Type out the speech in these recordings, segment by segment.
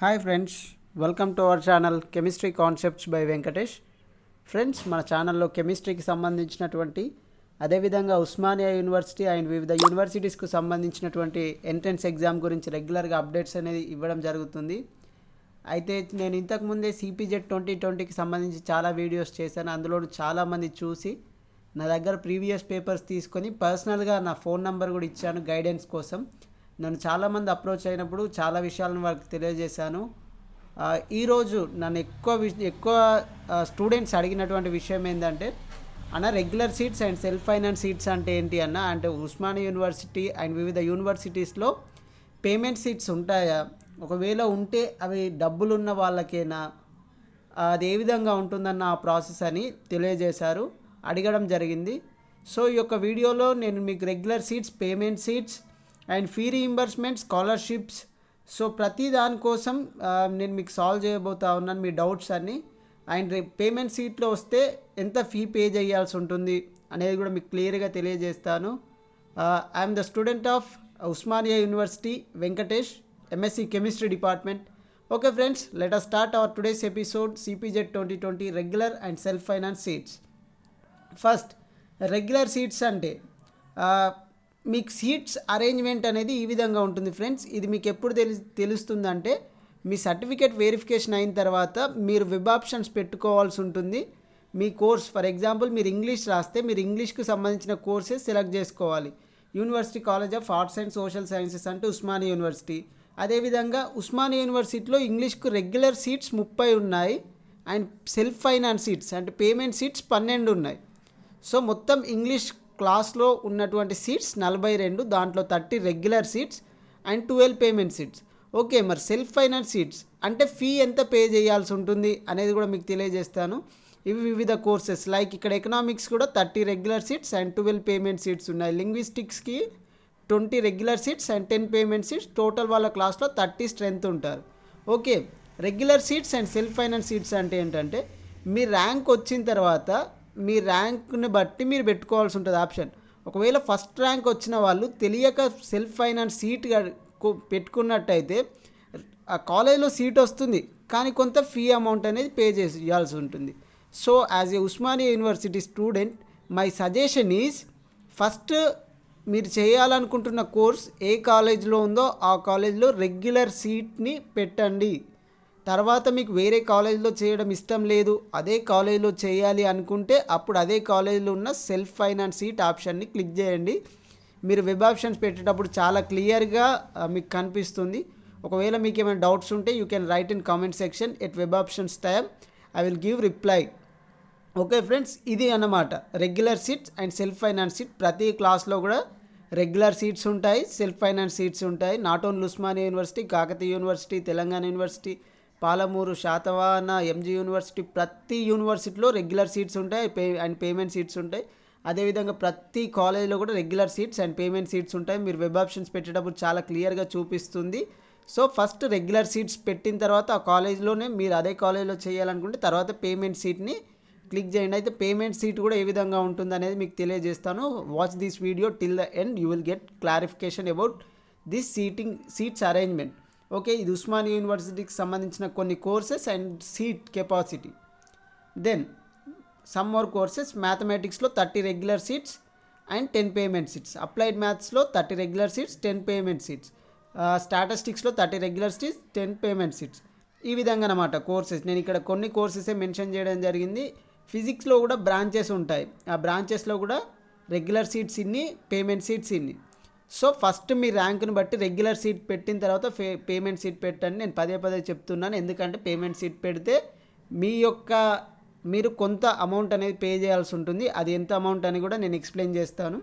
Hi friends, welcome to our channel chemistry concepts by Venkatesh. Friends, మన ఛానల్లో కెమిస్ట్రీకి సంబంధించినటువంటి అదేవిధంగా ఉస్మానియా యూనివర్సిటీ అండ్ వివిధ యూనివర్సిటీస్కు సంబంధించినటువంటి ఎంట్రన్స్ ఎగ్జామ్ గురించి రెగ్యులర్గా అప్డేట్స్ అనేది ఇవ్వడం జరుగుతుంది. అయితే నేను ఇంతకుముందే సిపిజెడ్ 2020కి సంబంధించి చాలా వీడియోస్ చేశాను. అందులో చాలామంది చూసి నా దగ్గర ప్రీవియస్ పేపర్స్ తీసుకొని పర్సనల్గా నా ఫోన్ నెంబర్ కూడా ఇచ్చాను గైడెన్స్ కోసం. నన్ను చాలామంది అప్రోచ్ అయినప్పుడు చాలా విషయాలను వాళ్ళకి తెలియజేశాను. ఈరోజు నన్ను ఎక్కువ స్టూడెంట్స్ అడిగినటువంటి విషయం ఏంటంటే, అన్న regular seats and self finance seats అంటే ఏంటి అన్న, అంటే ఉస్మానియా యూనివర్సిటీ అండ్ వివిధ యూనివర్సిటీస్లో పేమెంట్ సీట్స్ ఉంటాయా, ఒకవేళ ఉంటే అవి డబ్బులున్న వాళ్ళకేనా, అది ఏ విధంగా ఉంటుందన్న ఆ ప్రాసెస్ అని తెలియజేశారు, అడగడం జరిగింది. సో ఈ యొక్క వీడియోలో నేను మీకు regular seats, payment seats and fee reimbursement, scholarships, so ప్రతి దానికోసం నేను మీకు సాల్వ్ చేయబోతా ఉన్నాను మీ డౌట్స్ అన్నీ. అండ్ పేమెంట్ సీట్లో వస్తే ఎంత ఫీ పే చేయాల్సి ఉంటుంది అనేది కూడా మీకు క్లియర్గా తెలియజేస్తాను. I'm the student of Osmania university, Venkatesh, MSc chemistry department. Okay friends, let us start our today's episode, CPZ 2020 regular and self finance seats. First, regular seats అంటే మీకు సీట్స్ అరేంజ్మెంట్ అనేది ఈ విధంగా ఉంటుంది ఫ్రెండ్స్. ఇది మీకు ఎప్పుడు తెలుస్తుందంటే, మీ సర్టిఫికేట్ వెరిఫికేషన్ అయిన తర్వాత మీరు వెబ్ ఆప్షన్స్ పెట్టుకోవాల్సి ఉంటుంది. మీ కోర్స్, ఫర్ ఎగ్జాంపుల్ మీరు ఇంగ్లీష్ రాస్తే మీరు ఇంగ్లీష్కి సంబంధించిన కోర్సెస్ సెలెక్ట్ చేసుకోవాలి. University college of arts and social sciences అంటే ఉస్మానియా యూనివర్సిటీ. అదేవిధంగా ఉస్మానియా యూనివర్సిటీలో ఇంగ్లీష్కు రెగ్యులర్ సీట్స్ 30 ఉన్నాయి అండ్ సెల్ఫ్ ఫైనాన్స్ సీట్స్ అంటే పేమెంట్ సీట్స్ 12 ఉన్నాయి. సో మొత్తం ఇంగ్లీష్ క్లాస్లో ఉన్నటువంటి సీట్స్ 42, దాంట్లో 30 regular seats and 12 payment seats. Okay, మరి సెల్ఫ్ ఫైనాన్స్ సీట్స్ అంటే ఫీ ఎంత పే చేయాల్సి ఉంటుంది అనేది కూడా మీకు తెలియజేస్తాను. ఇవి వివిధ కోర్సెస్ లైక్ ఇక్కడ ఎకనామిక్స్ కూడా 30 regular seats and 12 payment seats ఉన్నాయి. లింగ్విస్టిక్స్కి 20 regular seats and 10 payment seats. Total వాళ్ళ క్లాస్లో 30 స్ట్రెంత్ ఉంటారు. Okay, regular seats and self finance seats అంటే ఏంటంటే, మీ ర్యాంక్ వచ్చిన తర్వాత మీ ర్యాంక్ని బట్టి మీరు పెట్టుకోవాల్సి ఉంటుంది ఆప్షన్. ఒకవేళ ఫస్ట్ ర్యాంక్ వచ్చిన వాళ్ళు తెలియక సెల్ఫ్ ఫైనాన్స్ సీట్ పెట్టుకున్నట్టయితే ఆ కాలేజ్లో సీట్ వస్తుంది, కానీ కొంత ఫీ అమౌంట్ అనేది పే చేయాల్సి ఉంటుంది. So as a Osmania university student, my suggestion is, first మీరు చేయాలనుకుంటున్న కోర్స్ ఏ కాలేజ్లో ఉందో ఆ కాలేజ్లో రెగ్యులర్ సీట్ని పెట్టండి. తర్వాత మీకు వేరే కాలేజ్లో చేయడం ఇష్టం లేదు, అదే కాలేజ్లో చేయాలి అనుకుంటే అప్పుడు అదే కాలేజ్లో ఉన్న సెల్ఫ్ ఫైనాన్స్ సీట్ ఆప్షన్ని క్లిక్ చేయండి. మీరు వెబ్ ఆప్షన్స్ పెట్టేటప్పుడు చాలా క్లియర్గా మీకు కనిపిస్తుంది. ఒకవేళ మీకు ఏమైనా డౌట్స్ ఉంటే you can write in comment section at web options tab, I will give reply. Okay friends, ఇది అన్నమాట regular seats and self finance seat. ప్రతి క్లాస్లో కూడా రెగ్యులర్ సీట్స్ ఉంటాయి, సెల్ఫ్ ఫైనాన్స్ సీట్స్ ఉంటాయి. Not only Osmania university, Kakatiya university, Telangana university, Palamuru, Satavahana, MG university, ప్రతి యూనివర్సిటీలో regular seats ఉంటాయి అండ్ పేమెంట్ సీట్స్ ఉంటాయి. అదేవిధంగా ప్రతి కాలేజ్లో కూడా regular seats and payment seats ఉంటాయి. మీరు వెబ్ ఆప్షన్స్ పెట్టేటప్పుడు చాలా క్లియర్గా చూపిస్తుంది. సో ఫస్ట్ రెగ్యులర్ సీట్స్ పెట్టిన తర్వాత ఆ కాలేజ్లోనే మీరు అదే కాలేజ్లో చేయాలనుకుంటే తర్వాత పేమెంట్ సీట్ని క్లిక్ చేయండి. అయితే పేమెంట్ సీట్ కూడా ఏ విధంగా ఉంటుంది అనేది మీకు తెలియజేస్తాను. Watch this video till the end, you will get clarification about this seats arrangement. Okay, ఇది ఉస్మానియా యూనివర్సిటీకి సంబంధించిన కొన్ని courses and seat capacity. Then some more courses, మ్యాథమెటిక్స్లో 30 regular seats and 10 payment seats. Applied మ్యాథ్స్లో 30 రెగ్యులర్ సీట్స్, 10 పేమెంట్ సీట్స్. స్టాటిస్టిక్స్లో 30 regular seats, 10 payment seats. ఈ విధంగా అన్నమాట కోర్సెస్. నేను ఇక్కడ కొన్ని కోర్సెసే మెన్షన్ చేయడం జరిగింది. ఫిజిక్స్లో కూడా బ్రాంచెస్ ఉంటాయి, ఆ బ్రాంచెస్లో కూడా రెగ్యులర్ సీట్స్ ఇన్ని, పేమెంట్ సీట్స్ ఇన్ని. సో ఫస్ట్ మీ ర్యాంక్ని బట్టి రెగ్యులర్ సీట్ పెట్టిన తర్వాత పేమెంట్ సీట్ పెట్టండి. నేను పదే చెప్తున్నాను, ఎందుకంటే పేమెంట్ సీట్ పెడితే మీరు కొంత అమౌంట్ అనేది పే చేయాల్సి ఉంటుంది. అది ఎంత అమౌంట్ అని కూడా నేను ఎక్స్ప్లెయిన్ చేస్తాను.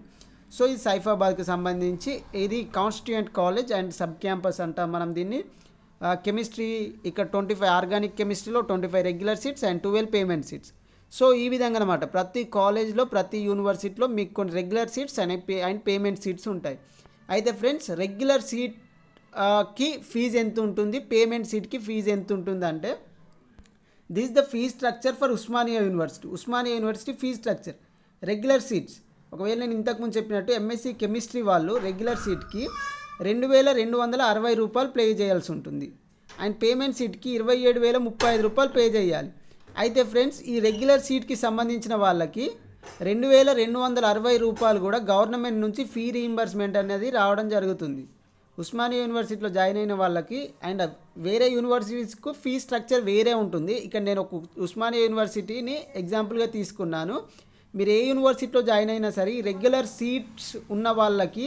సో ఇది సైఫాబాద్కి సంబంధించి, ఇది constituent college and sub campus అంటాం మనం దీన్ని. కెమిస్ట్రీ ఇక్కడ 25 ఆర్గానిక్ కెమిస్ట్రీలో 25 regular seats and 12 payment seats. So ఈ విధంగా అనమాట ప్రతి కాలేజ్లో, ప్రతి యూనివర్సిటీలో మీకు కొన్ని regular seats and payment seats ఉంటాయి. అయితే ఫ్రెండ్స్, రెగ్యులర్ సీట్కి ఫీజు ఎంత ఉంటుంది, పేమెంట్ సీట్కి ఫీజు ఎంత ఉంటుంది అంటే, this the fee structure for Osmania university. Osmania university fee structure. Regular seats, ఒకవేళ నేను ఇంతకుముందు చెప్పినట్టు ఎంఎస్సి కెమిస్ట్రీ వాళ్ళు రెగ్యులర్ సీట్కి 2260 రూపాయలు పే చేయాల్సి ఉంటుంది. అండ్ పేమెంట్ సీట్కి 27,035 పే చేయాలి. అయితే ఫ్రెండ్స్ ఈ రెగ్యులర్ సీట్కి సంబంధించిన వాళ్ళకి 2,260 కూడా గవర్నమెంట్ నుంచి ఫీ రీయింబర్స్మెంట్ అనేది రావడం జరుగుతుంది. ఉస్మానియా యూనివర్సిటీలో జాయిన్ అయిన వాళ్ళకి అండ్ వేరే యూనివర్సిటీస్కు ఫీ స్ట్రక్చర్ వేరే ఉంటుంది. ఇక్కడ నేను ఒక ఉస్మానియా యూనివర్సిటీని ఎగ్జాంపుల్గా తీసుకున్నాను. మీరు ఏ యూనివర్సిటీలో జాయిన్ అయినా సరే రెగ్యులర్ సీట్స్ ఉన్న వాళ్ళకి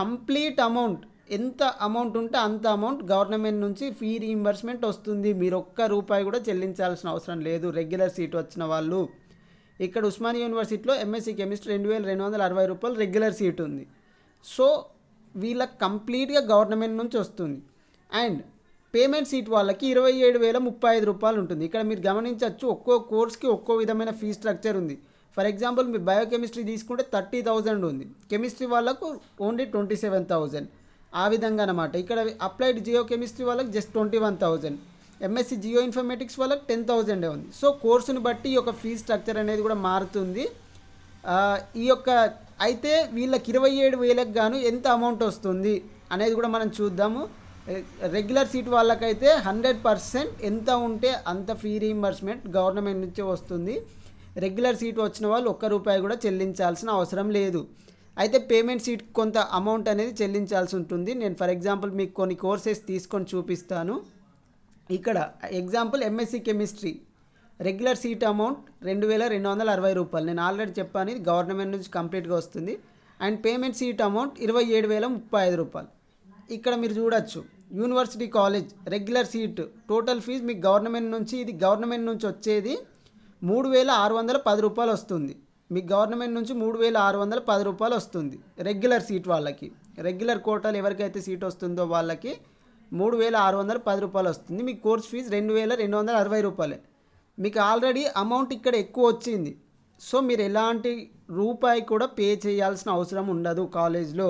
కంప్లీట్ అమౌంట్ ఎంత అమౌంట్ ఉంటే అంత అమౌంట్ గవర్నమెంట్ నుంచి ఫీ రీయింబర్స్మెంట్ వస్తుంది. మీరు ఒక్క రూపాయి కూడా చెల్లించాల్సిన అవసరం లేదు రెగ్యులర్ సీట్ వచ్చిన వాళ్ళు. ఇక్కడ ఉస్మానియా యూనివర్సిటీలో ఎంఎస్సీ కెమిస్ట్రీ 2,260 రెగ్యులర్ సీట్ ఉంది. సో వీళ్ళకి కంప్లీట్గా గవర్నమెంట్ నుంచి వస్తుంది. అండ్ పేమెంట్ సీట్ వాళ్ళకి 27,035 ఉంటుంది. ఇక్కడ మీరు గమనించవచ్చు ఒక్కో కోర్స్కి ఒక్కో విధమైన ఫీ స్ట్రక్చర్ ఉంది. ఫర్ ఎగ్జాంపుల్ మీరు బయోకెమిస్ట్రీ తీసుకుంటే 30,000 ఉంది, కెమిస్ట్రీ వాళ్ళకు ఓన్లీ 27,000. ఆ విధంగా అన్నమాట. ఇక్కడ అప్లైడ్ జియో కెమిస్ట్రీ వాళ్ళకి జస్ట్ 21,000, ఎంఎస్సీ జియో ఇన్ఫర్మేటిక్స్ వాళ్ళకి 10,000 ఉంది. సో కోర్సుని బట్టి ఈ యొక్క ఫీ స్ట్రక్చర్ అనేది కూడా మారుతుంది. ఈ యొక్క అయితే వీళ్ళకి 27,000కి గాను ఎంత అమౌంట్ వస్తుంది అనేది కూడా మనం చూద్దాము. రెగ్యులర్ సీట్ వాళ్ళకైతే 100% ఎంత ఉంటే అంత ఫీ రీయింబర్స్మెంట్ గవర్నమెంట్ నుంచే వస్తుంది. రెగ్యులర్ సీట్ వచ్చిన వాళ్ళు ఒక్క రూపాయి కూడా చెల్లించాల్సిన అవసరం లేదు. అయితే పేమెంట్ సీట్ కొంత అమౌంట్ అనేది చెల్లించాల్సి ఉంటుంది. నేను ఫర్ ఎగ్జాంపుల్ మీకు కొన్ని కోర్సెస్ తీసుకొని చూపిస్తాను. ఇక్కడ example MSc chemistry regular seat amount 2,260 నేను ఆల్రెడీ చెప్పాను, ఇది గవర్నమెంట్ నుంచి కంప్లీట్గా వస్తుంది. And payment seat amount 27,035. ఇక్కడ మీరు చూడొచ్చు university college regular seat total fee మీకు గవర్నమెంట్ నుంచి ఇది గవర్నమెంట్ నుంచి వచ్చేది 3,610 వస్తుంది. మీకు గవర్నమెంట్ నుంచి 3,610 వస్తుంది రెగ్యులర్ సీట్ వాళ్ళకి. రెగ్యులర్ కోటాలు ఎవరికైతే సీట్ వస్తుందో వాళ్ళకి 3,610 వస్తుంది. మీ కోర్స్ ఫీజు 2,260. మీకు ఆల్రెడీ అమౌంట్ ఇక్కడ ఎక్కువ వచ్చింది. సో మీరు ఎలాంటి రూపాయి కూడా పే చేయాల్సిన అవసరం ఉండదు కాలేజ్లో.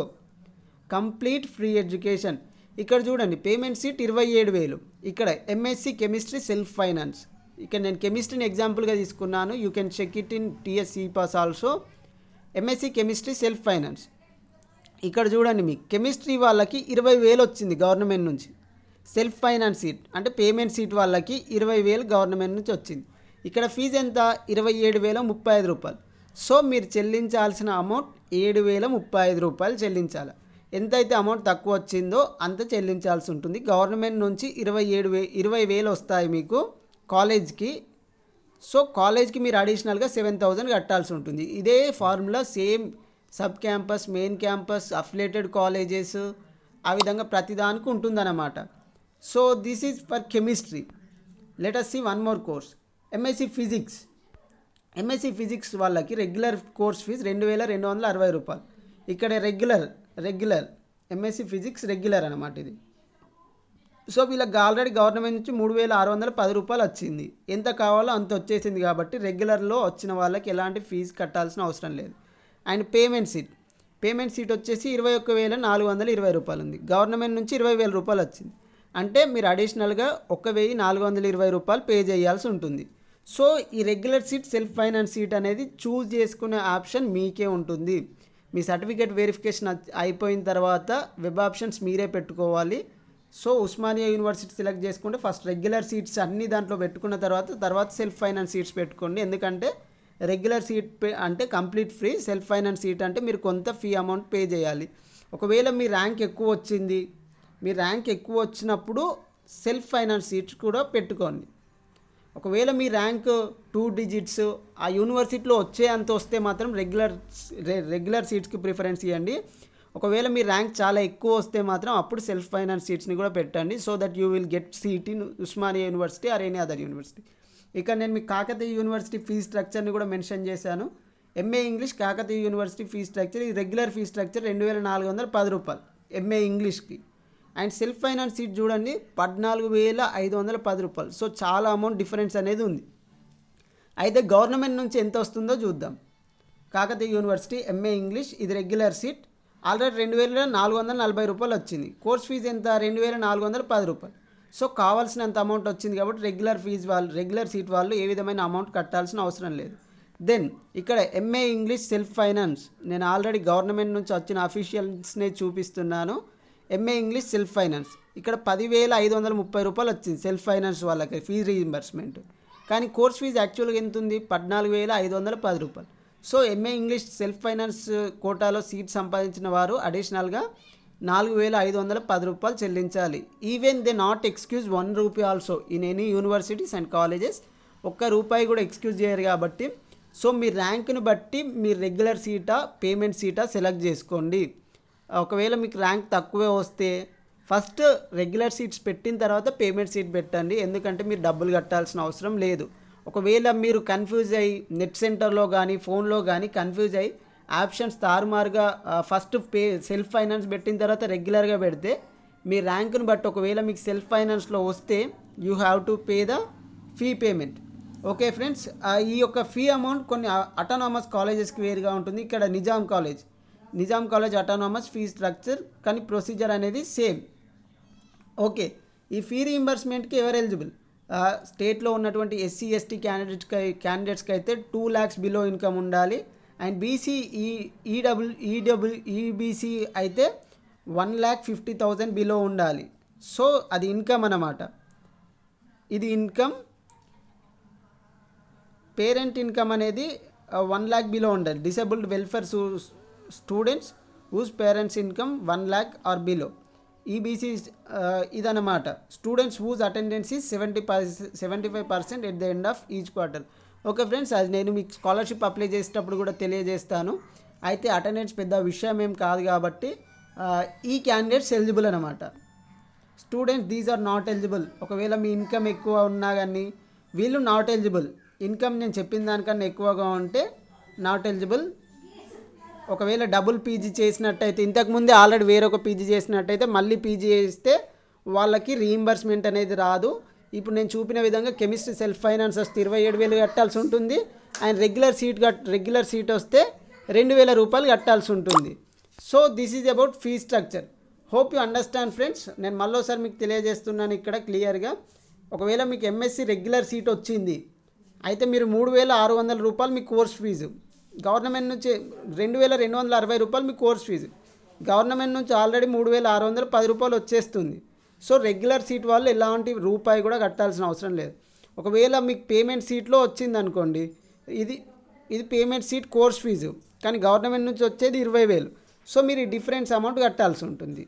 Complete free education. ఇక్కడ చూడండి పేమెంట్ సీట్ 27,000. ఇక్కడ ఎంఎస్సీ కెమిస్ట్రీ సెల్ఫ్ ఫైనాన్స్. ఇక్కడ నేను కెమిస్ట్రీని ఎగ్జాంపుల్గా తీసుకున్నాను. You can check it in TSC pass also. MSc chemistry self finance. ఇక్కడ చూడండి మీకు కెమిస్ట్రీ వాళ్ళకి 20,000 వచ్చింది గవర్నమెంట్ నుంచి. సెల్ఫ్ ఫైనాన్స్ సీట్ అంటే పేమెంట్ సీట్ వాళ్ళకి 20,000 గవర్నమెంట్ నుంచి వచ్చింది. ఇక్కడ ఫీజు ఎంత 27,035. సో మీరు చెల్లించాల్సిన అమౌంట్ 7,035 చెల్లించాలి. ఎంతైతే అమౌంట్ తక్కువ వచ్చిందో అంత చెల్లించాల్సి ఉంటుంది. గవర్నమెంట్ నుంచి 20,000 వస్తాయి మీకు కాలేజ్కి. సో కాలేజ్కి మీరు అడిషనల్గా 7,000 కట్టాల్సి ఉంటుంది. ఇదే formula same sub campus, main campus, affiliated colleges ఆ విధంగా ప్రతిదానికి ఉంటుందన్నమాట. So this is for chemistry. Let us see one more course MSc physics. MSc physics వాళ్ళకి రెగ్యులర్ కోర్స్ ఫీజు 2,260. ఇక్కడ రెగ్యులర్ ఎంఎస్సీ ఫిజిక్స్ రెగ్యులర్ అనమాట ఇది. సో వీళ్ళకి already government నుంచి 3,610 వచ్చింది. ఎంత కావాలో అంత వచ్చేసింది కాబట్టి రెగ్యులర్లో వచ్చిన వాళ్ళకి ఎలాంటి ఫీజు కట్టాల్సిన అవసరం లేదు. అండ్ పేమెంట్ సీట్ వచ్చేసి 21,420 ఉంది. గవర్నమెంట్ నుంచి 20,000 వచ్చింది. అంటే మీరు అడిషనల్గా 1,420 పే చేయాల్సి ఉంటుంది. సో ఈ regular seat self finance seat అనేది చూస్ చేసుకునే ఆప్షన్ మీకే ఉంటుంది. మీ సర్టిఫికేట్ వెరిఫికేషన్ అయిపోయిన తర్వాత వెబ్ ఆప్షన్స్ మీరే పెట్టుకోవాలి. సో ఉస్మానియా యూనివర్సిటీ సెలెక్ట్ చేసుకుంటే ఫస్ట్ రెగ్యులర్ సీట్స్ అన్ని దాంట్లో పెట్టుకున్న తర్వాత సెల్ఫ్ ఫైనాన్స్ సీట్స్ పెట్టుకోండి. ఎందుకంటే రెగ్యులర్ సీట్ అంటే complete free, self finance seat అంటే మీరు కొంత ఫీ అమౌంట్ పే చేయాలి. ఒకవేళ మీ ర్యాంక్ ఎక్కువ వచ్చింది, మీ ర్యాంక్ ఎక్కువ వచ్చినప్పుడు సెల్ఫ్ ఫైనాన్స్ సీట్స్ కూడా పెట్టుకోండి. ఒకవేళ మీ ర్యాంక్ 2 డిజిట్స్ ఆ యూనివర్సిటీలో వచ్చే అంత వస్తే మాత్రం రెగ్యులర్ సీట్స్కి ప్రిఫరెన్స్ ఇవ్వండి. ఒకవేళ మీ ర్యాంక్ చాలా ఎక్కువ వస్తే మాత్రం అప్పుడు సెల్ఫ్ ఫైనాన్స్ సీట్స్ని కూడా పెట్టండి. So that you will get seat in Osmania university or any other university. ఇక నేను మీకు కాకతీయ యూనివర్సిటీ ఫీ స్ట్రక్చర్ని కూడా మెన్షన్ చేశాను. MA English Kakatiya university fee structure, ఈ రెగ్యులర్ ఫీ స్ట్రక్చర్ 2,410 ఎంఏ ఇంగ్లీష్కి. అండ్ సెల్ఫ్ ఫైనాన్స్ సీట్ చూడండి 14,510. సో చాలా అమౌంట్ డిఫరెన్స్ అనేది ఉంది. అయితే గవర్నమెంట్ నుంచి ఎంత వస్తుందో చూద్దాం. కాకతీయ యూనివర్సిటీ ఎంఏ ఇంగ్లీష్ ఇది రెగ్యులర్ సీట్ ఆల్రెడీ 2,440 వచ్చింది. కోర్స్ ఫీజు ఎంత 2,410. సో కావాల్సినంత అమౌంట్ వచ్చింది కాబట్టి రెగ్యులర్ సీట్ వాళ్ళు ఏ విధమైన అమౌంట్ కట్టాల్సిన అవసరం లేదు. దెన్ ఇక్కడ ఎంఏ ఇంగ్లీష్ సెల్ఫ్ ఫైనాన్స్ నేను ఆల్రెడీ గవర్నమెంట్ నుంచి వచ్చిన అఫీషియల్స్నే చూపిస్తున్నాను. ఎంఏ ఇంగ్లీష్ సెల్ఫ్ ఫైనాన్స్ ఇక్కడ 10,530 రూపాయలు వచ్చింది సెల్ఫ్ ఫైనాన్స్ వాళ్ళకి ఫీజు రీయింబర్స్మెంట్. కానీ కోర్స్ ఫీజు యాక్చువల్గా ఎంత ఉంది? 14,510 రూపాయలు. So MA English self finance కోటాలో సీట్ సంపాదించిన వారు అడిషనల్గా 4,510 రూపాయలు చెల్లించాలి. Even they not excuse 1 rupee also in any universities and colleges. ₹1 కూడా ఎక్స్క్యూజ్ చేయరు కాబట్టి సో మీ ర్యాంక్ని బట్టి మీరు రెగ్యులర్ సీటా పేమెంట్ సీటా సెలెక్ట్ చేసుకోండి. ఒకవేళ మీకు ర్యాంక్ తక్కువే వస్తే ఫస్ట్ రెగ్యులర్ సీట్స్ పెట్టిన తర్వాత పేమెంట్ సీట్ పెట్టండి, ఎందుకంటే మీరు డబ్బులు కట్టాల్సిన అవసరం లేదు. ఒకవేళ మీరు కన్ఫ్యూజ్ అయ్యి నెట్ సెంటర్లో కానీ ఫోన్లో కానీ కన్ఫ్యూజ్ అయ్యి ఆప్షన్స్ తారుమారుగా ఫస్ట్ సెల్ఫ్ ఫైనాన్స్ పెట్టిన తర్వాత రెగ్యులర్గా పెడితే మీ ర్యాంకుని బట్టి ఒకవేళ మీకు సెల్ఫ్ ఫైనాన్స్లో వస్తే you have to pay the fee payment. Okay friends, ఈ యొక్క ఫీ అమౌంట్ కొన్ని అటానమస్ కాలేజెస్కి వేరుగా ఉంటుంది. ఇక్కడ Nizam college autonomous fee structure, కానీ ప్రొసీజర్ అనేది సేమ్. ఓకే, ఈ ఫీ రీయింబర్స్మెంట్కి ఎవరు ఎలిజిబుల్? స్టేట్లో ఉన్నటువంటి SC ST క్యాండిడేట్స్కి అయితే 2 lakhs బిలో ఇన్కమ్ ఉండాలి. అండ్ BC EBC అయితే 1,50,000 బిలో ఉండాలి. సో అది ఇన్కమ్ అన్నమాట. ఇది ఇన్కమ్. పేరెంట్ ఇన్కమ్ అనేది 1 lakh బిలో ఉండాలి. Disabled welfare students whose parents income 1 lakh or below. EBC ఇదన్నమాట. Students whose attendance is 75% at the end of each quarter. Okay friends, అది నేను మీకు స్కాలర్షిప్ అప్లై చేసేటప్పుడు కూడా తెలియజేస్తాను. అయితే అటెండెన్స్ పెద్ద విషయం ఏం కాదు కాబట్టి ఈ క్యాండిడేట్స్ ఎలిజిబుల్ అనమాట. Students these are not eligible. ఒకవేళ మీ ఇన్కమ్ ఎక్కువ ఉన్నా కానీ వీళ్ళు నాట్ ఎలిజిబుల్. ఇన్కమ్ నేను చెప్పిన దానికన్నా ఎక్కువగా ఉంటే నాట్ ఎలిజిబుల్. ఒకవేళ డబుల్ పీజీ చేసినట్టయితే, ఇంతకుముందే ఆల్రెడీ వేరొక పీజీ చేసినట్టయితే మళ్ళీ పీజీ చేస్తే వాళ్ళకి రీయింబర్స్మెంట్ అనేది రాదు. ఇప్పుడు నేను చూపిన విధంగా కెమిస్ట్రీ సెల్ఫ్ ఫైనాన్స్ వస్తే 27,000 కట్టాల్సి ఉంటుంది. అండ్ రెగ్యులర్ సీట్ వస్తే 2,000 రూపాయలు కట్టాల్సి ఉంటుంది. So this is about fee structure. Hope you understand friends. నేను మళ్ళీసారి మీకు తెలియజేస్తున్నాను ఇక్కడ క్లియర్గా. ఒకవేళ మీకు MSc రెగ్యులర్ సీట్ వచ్చింది అయితే మీరు 3,600 రూపాయలు మీ కోర్స్ ఫీజు. గవర్నమెంట్ నుంచి 2,260 రూపాయలు మీ కోర్స్ ఫీజు. గవర్నమెంట్ నుంచి ఆల్రెడీ 3,610 రూపాయలు వచ్చేస్తుంది. సో రెగ్యులర్ సీట్ వాళ్ళు ఎలాంటి రూపాయి కూడా కట్టాల్సిన అవసరం లేదు. ఒకవేళ మీకు పేమెంట్ సీట్లో వచ్చింది అనుకోండి, ఇది పేమెంట్ సీట్ కోర్స్ ఫీజు, కానీ గవర్నమెంట్ నుంచి వచ్చేది 20,000. సో మీరు ఈ డిఫరెన్స్ అమౌంట్ కట్టాల్సి ఉంటుంది.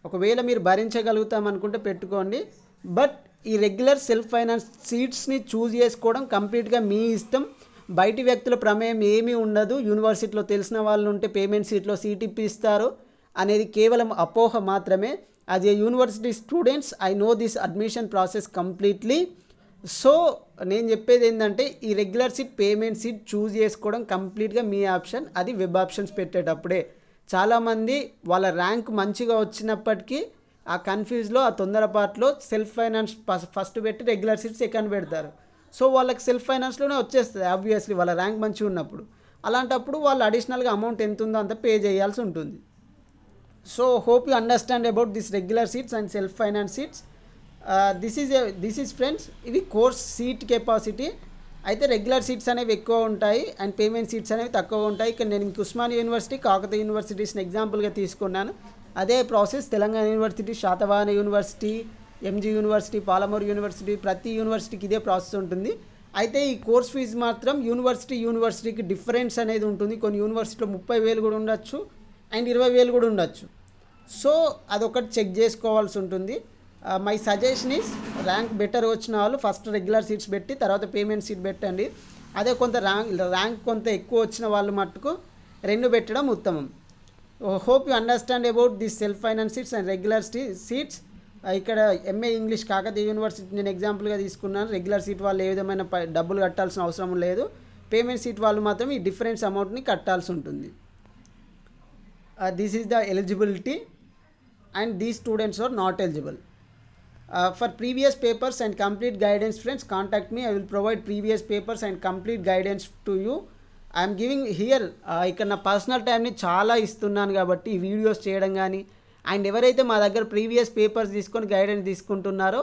ఒకవేళ మీరు భరించగలుగుతాం అనుకుంటే పెట్టుకోండి. బట్ ఈ రెగ్యులర్ సెల్ఫ్ ఫైనాన్స్ సీట్స్ని చూజ్ చేసుకోవడం కంప్లీట్గా మీ ఇష్టం. బయటి వ్యక్తుల ప్రమేయం ఏమీ ఉండదు. యూనివర్సిటీలో తెలిసిన వాళ్ళు ఉంటే పేమెంట్ సీట్లో సీట్ ఇప్పిస్తారు అనేది కేవలం అపోహ మాత్రమే. As a university students I know this admission process completely. So నేను చెప్పేది ఏంటంటే ఈ regular seat payment seat choose చేసుకోవడం కంప్లీట్గా మీ ఆప్షన్. అది వెబ్ ఆప్షన్స్ పెట్టేటప్పుడే. చాలామంది వాళ్ళ ర్యాంక్ మంచిగా వచ్చినప్పటికీ ఆ కన్ఫ్యూజ్లో ఆ తొందరపాటులో సెల్ఫ్ ఫైనాన్స్ ఫస్ట్ పెట్టి రెగ్యులర్ సీట్ సెకండ్ పెడతారు. సో వాళ్ళకి సెల్ఫ్ ఫైనాన్స్లోనే వచ్చేస్తుంది ఆబ్వియస్లీ వాళ్ళ ర్యాంక్ మంచిగా ఉన్నప్పుడు. అలాంటప్పుడు వాళ్ళు అడిషనల్గా అమౌంట్ ఎంత ఉందో అంత పే చేయాల్సి ఉంటుంది. So hope you understand about this regular seats and self finance seats. This is friends ఇది కోర్స్ సీట్ కెపాసిటీ. అయితే రెగ్యులర్ సీట్స్ అనేవి ఎక్కువ ఉంటాయి అండ్ పేమెంట్ సీట్స్ అనేవి తక్కువ ఉంటాయి. ఇక్కడ నేను మీకు ఉస్మానియా యూనివర్సిటీ, కాకతీయ యూనివర్సిటీస్ని ఎగ్జాంపుల్గా తీసుకున్నాను. అదే process Telangana university, Satavahana university, MG university, Palamuru university, ప్రతి యూనివర్సిటీకి ఇదే ప్రాసెస్ ఉంటుంది. అయితే ఈ కోర్స్ ఫీజు మాత్రం యూనివర్సిటీకి డిఫరెన్స్ అనేది ఉంటుంది. కొన్ని యూనివర్సిటీలో 30,000 కూడా ఉండొచ్చు అండ్ 20,000 కూడా ఉండొచ్చు. సో అదొకటి చెక్ చేసుకోవాల్సి ఉంటుంది. My suggestion is rank better వచ్చిన వాళ్ళు ఫస్ట్ రెగ్యులర్ సీట్స్ పెట్టి తర్వాత పేమెంట్ సీట్ పెట్టండి. అదే కొంత ర్యాంక్ కొంత ఎక్కువ వచ్చిన వాళ్ళు మట్టుకు 2 పెట్టడం ఉత్తమం. Hope you understand about this self finance seats and regular seats. ఇక్కడ MA ఇంగ్లీష్ కాకతీయ యూనివర్సిటీ నేను ఎగ్జాంపుల్గా తీసుకున్నాను. రెగ్యులర్ సీట్ వాళ్ళు ఏ విధమైన డబ్బులు కట్టాల్సిన అవసరం లేదు. పేమెంట్ సీట్ వాళ్ళు మాత్రం ఈ డిఫరెన్స్ అమౌంట్ని కట్టాల్సి ఉంటుంది. This is the eligibility and these students are not eligible. For previous papers and complete guidance friends, contact me. I will provide previous papers and complete guidance to you. I am giving here ఇక్కడ నా personal టైంని చాలా ఇస్తున్నాను కాబట్టి ఈ videos చేయడం కానీ and ఎవరైతే మా దగ్గర ప్రీవియస్ పేపర్స్ తీసుకొని గైడెన్స్ తీసుకుంటున్నారో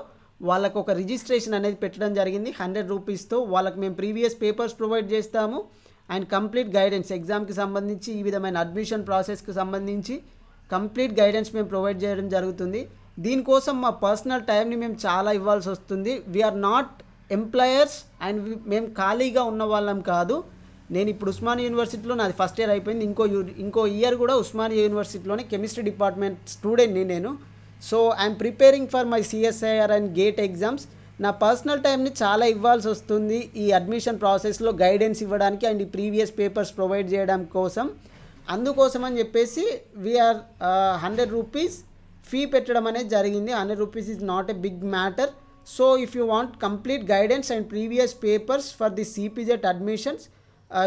వాళ్ళకు ఒక రిజిస్ట్రేషన్ అనేది పెట్టడం జరిగింది 100 రూపీస్తో. వాళ్ళకి మేము ప్రీవియస్ పేపర్స్ ప్రొవైడ్ చేస్తాము అండ్ కంప్లీట్ గైడెన్స్ ఎగ్జామ్కి సంబంధించి ఈ విధమైన అడ్మిషన్ ప్రాసెస్కి సంబంధించి కంప్లీట్ గైడెన్స్ మేము ప్రొవైడ్ చేయడం జరుగుతుంది. దీనికోసం మా పర్సనల్ టైంని మేము చాలా ఇవ్వాల్సి వస్తుంది. వీఆర్ నాట్ ఎంప్లాయర్స్ అండ్ మేము ఖాళీగా ఉన్న వాళ్ళం కాదు. నేను ఇప్పుడు ఉస్మానియా యూనివర్సిటీలో నాది ఫస్ట్ ఇయర్ అయిపోయింది. ఇంకో ఇయర్ కూడా ఉస్మానియా యూనివర్సిటీలోనే కెమిస్ట్రీ డిపార్ట్మెంట్ స్టూడెంట్ని నేను. So I'm preparing for my CSIR and gate exams. నా పర్సనల్ టైంని చాలా ఇవ్వాల్సి వస్తుంది ఈ అడ్మిషన్ ప్రాసెస్లో గైడెన్స్ ఇవ్వడానికి అండ్ ఈ ప్రీవియస్ పేపర్స్ ప్రొవైడ్ చేయడం కోసం. అందుకోసం అని చెప్పేసి వీఆర్ 100 రూపీస్ ఫీ పెట్టడం అనేది జరిగింది. 100 rupees is not a big matter. So if you want complete guidance and previous papers for the CPGET admissions,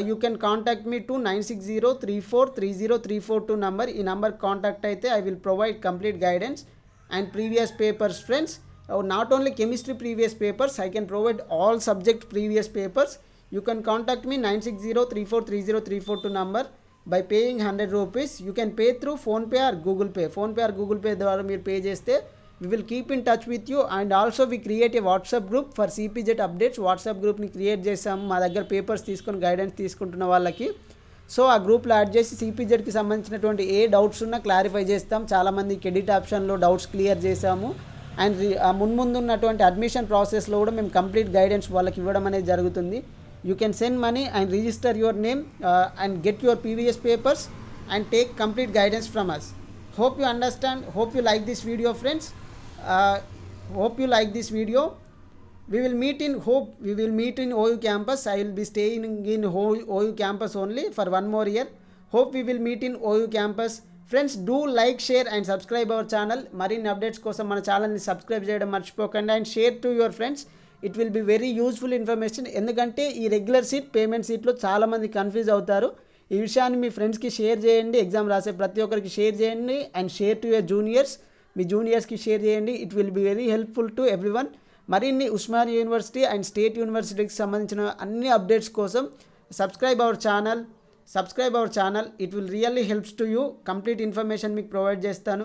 you can contact me to 9603430342 number. ఈ number contact అయితే I will provide complete guidance and previous papers friends. Not only chemistry previous papers, I can provide all subject previous papers. You can contact me 9603430342 number by paying 100 rupees. You can pay through PhonePe or Google Pay. PhonePe or Google Pay ద్వారా మీరు pay చేస్తే we will keep in touch with you. And also we create a WhatsApp group for CPJET updates. WhatsApp గ్రూప్ని create చేసాము మా దగ్గర papers తీసుకొని guidance తీసుకుంటున్న వాళ్ళకి. సో ఆ గ్రూప్లో యాడ్ చేసి సిపిజెడ్కి సంబంధించినటువంటి ఏ డౌట్స్ ఉన్నా క్లారిఫై చేస్తాం. చాలామంది క్రెడిట్ ఆప్షన్లో డౌట్స్ క్లియర్ చేసాము. అండ్ ముందు ఉన్నటువంటి అడ్మిషన్ ప్రాసెస్లో కూడా మేము కంప్లీట్ గైడెన్స్ వాళ్ళకి ఇవ్వడం అనేది జరుగుతుంది. You can send money and register your name and get your previous papers and take complete guidance from us. Hope you understand. Hope you like this video friends. Hope you like this video. We will meet in OU campus. I will be staying in OU campus only for one more year. Hope we will meet in OU campus. Friends, do like, share and subscribe our channel. Marin updates kosam mana channel ni subscribe cheyadam marchipokandi and share to your friends. It will be very useful information. ఎందుకంటే ఈ regular seat payment సీట్లో చాలామంది confuse అవుతారు. ఈ విషయాన్ని మీ ఫ్రెండ్స్కి share చేయండి. Exam రాసే ప్రతి ఒక్కరికి షేర్ చేయండి and share to your juniors. మీ జూనియర్స్కి షేర్ చేయండి. It will be very helpful to everyone. మరిన్ని ఉస్మానియా యూనివర్సిటీ అండ్ స్టేట్ యూనివర్సిటీకి సంబంధించిన అన్ని అప్డేట్స్ కోసం subscribe our channel. It will really helps to you. Complete information మీకు ప్రొవైడ్ చేస్తాను.